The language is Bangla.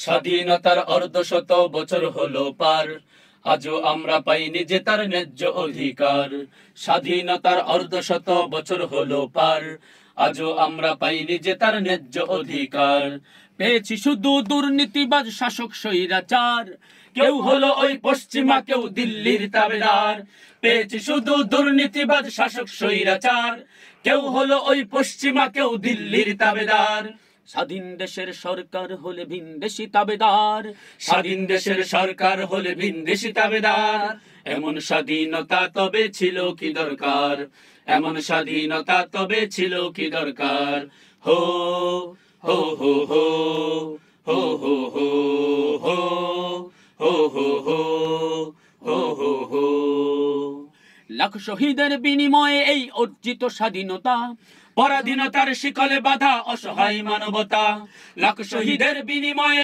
স্বাধীনতার অর্ধশত বছর হলো পার, আজও আমরা পাইনি যে তার ন্যায্য অধিকার। স্বাধীনতার অর্ধশত বছর হলো পার, আজও আমরা পাইনি যে তার ন্যায্য অধিকার। পেয়েছি শুধু দুর্নীতিবাজ শাসক স্বৈরাচার, কেউ হলো ওই পশ্চিমা কেউ দিল্লির তাবেদার। পেয়েছি শুধু দুর্নীতিবাজ শাসক স্বৈরাচার, কেউ হলো ওই পশ্চিমা কেউ দিল্লির তাবেদার। স্বাধীন দেশের সরকার হলে ভিনদেশী তাবেদার, স্বাধীন দেশের সরকার হলে ভিনদেশী তাবেদার। এমন স্বাধীনতা তবে ছিল কি দরকার, এমন স্বাধীনতা তবে ছিল কি দরকার। হো হো হো হো হো হো হো হো হো হো হো হো হো হো। লাখ শহীদের বিনিময়ে এই অর্জিত স্বাধীনতা, পরাধীনতার শিকলে বাঁধা অসহায় মানবতা। লাখ শহীদের বিনিময়ে